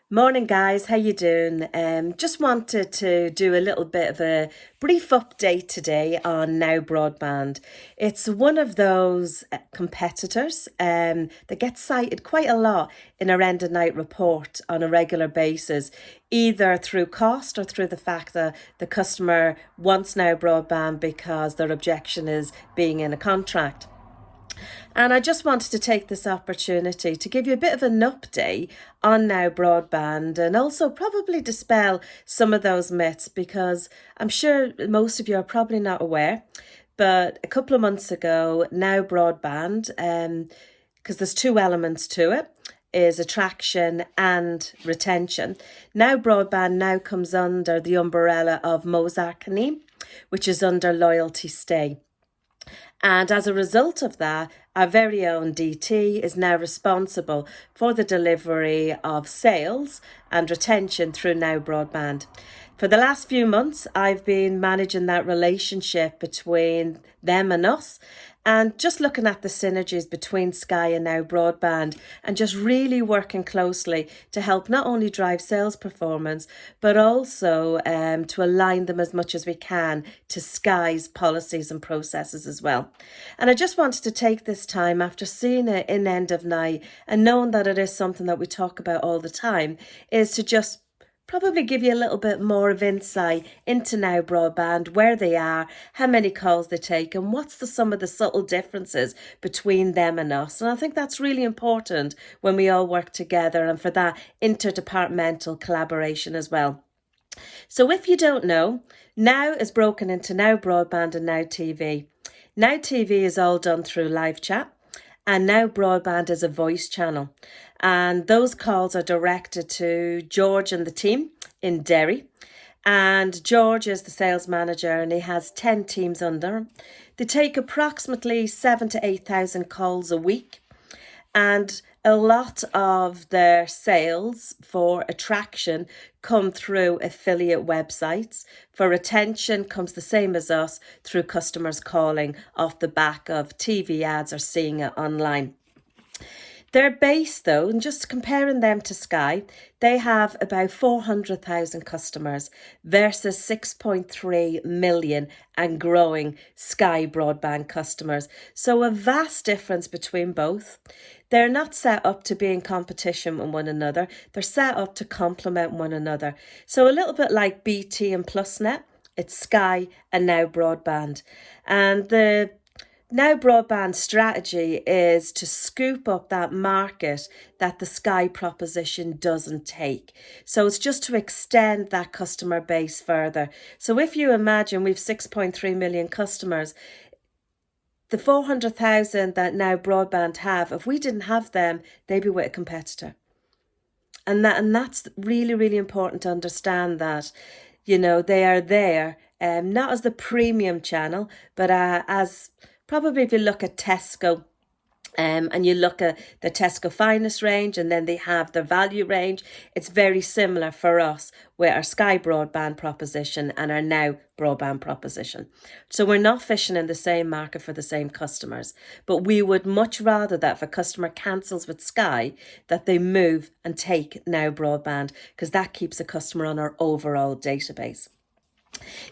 Morning guys, how you doing? Just wanted to do a little bit of a brief update today on Now Broadband. It's one of those competitors that gets cited quite a lot in our end of night report on a regular basis, either through cost or through the fact that the customer wants Now Broadband because their objection is being in a contract. And I just wanted to take this opportunity to give you a bit of an update on Now Broadband and also probably dispel some of those myths because I'm sure most of you are probably not aware. But a couple of months ago, Now Broadband, because there's two elements to it, is attraction and retention. Now Broadband now comes under the umbrella of Mozart, which is under Loyalty Stay. And as a result of that, our very own DT is now responsible for the delivery of sales and retention through Now Broadband. For the last few months, I've been managing that relationship between them and us and just looking at the synergies between Sky and Now Broadband and just really working closely to help not only drive sales performance, but also to align them as much as we can to Sky's policies and processes as well. And I just wanted to take this time after seeing it in End of Night and knowing that it is something that we talk about all the time, is to just probably give you a little bit more of insight into Now Broadband, where they are, how many calls they take, and what's some of the subtle differences between them and us. And I think that's really important when we all work together and for that interdepartmental collaboration as well. So if you don't know, Now is broken into Now Broadband and Now TV. Now TV is all done through live chat. And Now Broadband is a voice channel. And those calls are directed to George and the team in Derry. And George is the sales manager and he has 10 teams under him. They take approximately 7,000 to 8,000 calls a week. And a lot of their sales for attraction come through affiliate websites. For retention comes the same as us through customers calling off the back of TV ads or seeing it online. Their base, though, and just comparing them to Sky, they have about 400,000 customers versus 6.3 million and growing Sky broadband customers. So a vast difference between both. They're not set up to be in competition with one another. They're set up to complement one another. So a little bit like BT and PlusNet, it's Sky and Now Broadband. And the Now Broadband strategy is to scoop up that market that the Sky proposition doesn't take. So it's just to extend that customer base further. So if you imagine we've 6.3 million customers, the 400,000 that Now Broadband have, if we didn't have them, they'd be with a competitor. And that's really, really important to understand that, they are there, not as the premium channel, but as probably if you look at Tesco, and you look at the Tesco Finest range and then they have their value range, it's very similar for us with our Sky Broadband proposition and our Now Broadband proposition. So we're not fishing in the same market for the same customers, but we would much rather that if a customer cancels with Sky, that they move and take Now Broadband, because that keeps a customer on our overall database.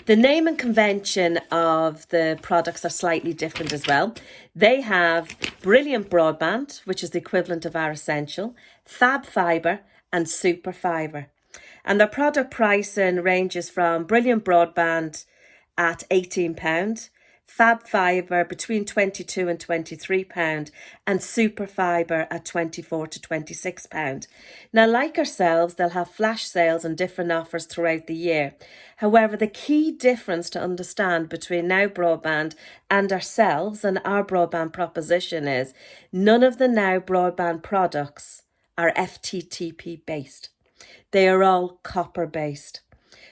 The name and convention of the products are slightly different as well. They have Brilliant Broadband, which is the equivalent of our Essential, Fab Fibre and Super Fibre. And their product pricing ranges from Brilliant Broadband at £18, Fab Fibre between £22 and £23, and Super Fibre at £24 to £26. Now, like ourselves, they'll have flash sales and different offers throughout the year. However, the key difference to understand between Now Broadband and ourselves and our broadband proposition is none of the Now Broadband products are FTTP based. They are all copper based.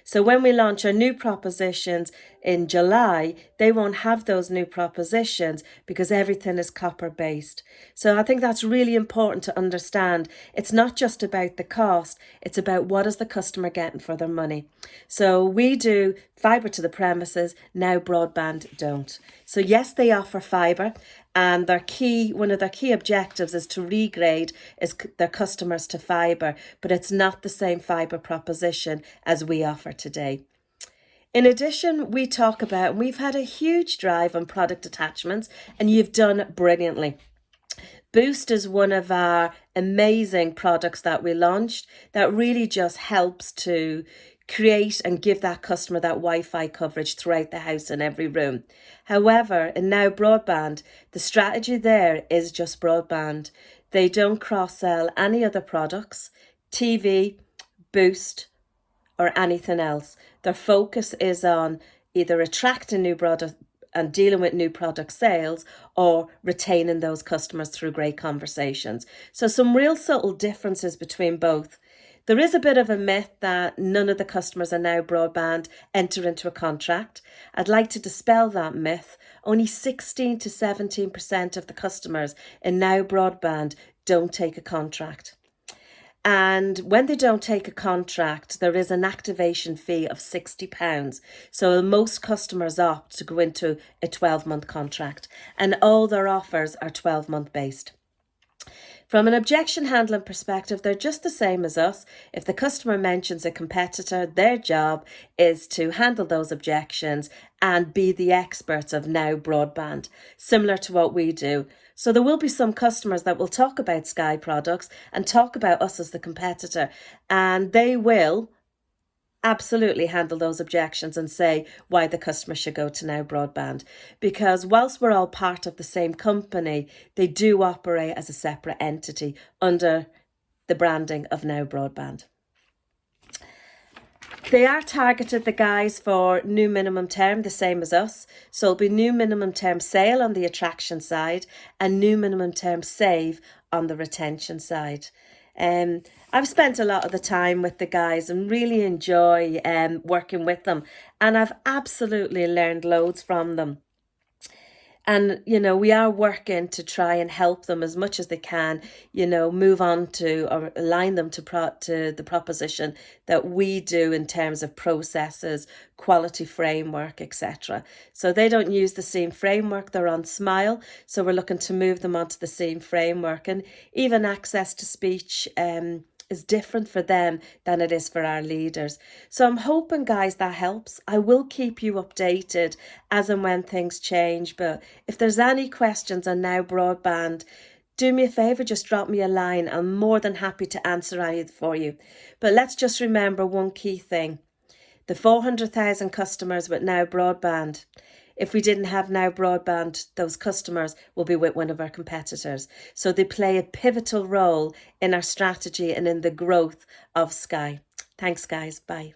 So when we launch our new propositions in July, they won't have those new propositions because everything is copper based. So I think that's really important to understand. It's not just about the cost, it's about what is the customer getting for their money. So we do fibre to the premises, Now Broadband don't. So yes, they offer fibre and one of their key objectives is to regrade their customers to fibre, but it's not the same fibre proposition as we offer today. In addition, we've had a huge drive on product attachments, and you've done brilliantly. Boost is one of our amazing products that we launched that really just helps to create and give that customer that Wi-Fi coverage throughout the house in every room. However, in Now Broadband, the strategy there is just broadband. They don't cross-sell any other products, TV, Boost, or anything else. Their focus is on either attracting new product and dealing with new product sales or retaining those customers through great conversations. So some real subtle differences between both. There is a bit of a myth that none of the customers in Now Broadband enter into a contract. I'd like to dispel that myth. Only 16 to 17% of the customers in Now Broadband don't take a contract. And when they don't take a contract, there is an activation fee of £60. So most customers opt to go into a 12-month contract, and all their offers are 12-month based. From an objection handling perspective, they're just the same as us. If the customer mentions a competitor, their job is to handle those objections and be the experts of Now Broadband, similar to what we do. So there will be some customers that will talk about Sky products and talk about us as the competitor, and they will absolutely handle those objections and say why the customer should go to Now Broadband. Because whilst we're all part of the same company, they do operate as a separate entity under the branding of Now Broadband. They are targeted, the guys, for new minimum term, the same as us. So it'll be new minimum term sale on the attraction side and new minimum term save on the retention side. I've spent a lot of the time with the guys and really enjoy working with them, and I've absolutely learned loads from them. And, we are working to try and help them as much as they can, move on to or align them to the proposition that we do in terms of processes, quality framework, etc. So they don't use the same framework, they're on Smile. So we're looking to move them onto the same framework, and even access to speech is different for them than it is for our leaders. So I'm hoping, guys, that helps. I will keep you updated as and when things change. But if there's any questions on Now Broadband, do me a favour, just drop me a line. I'm more than happy to answer any for you. But let's just remember one key thing. The 400,000 customers with Now Broadband, if we didn't have Now Broadband, those customers will be with one of our competitors. So they play a pivotal role in our strategy and in the growth of Sky. Thanks, guys. Bye.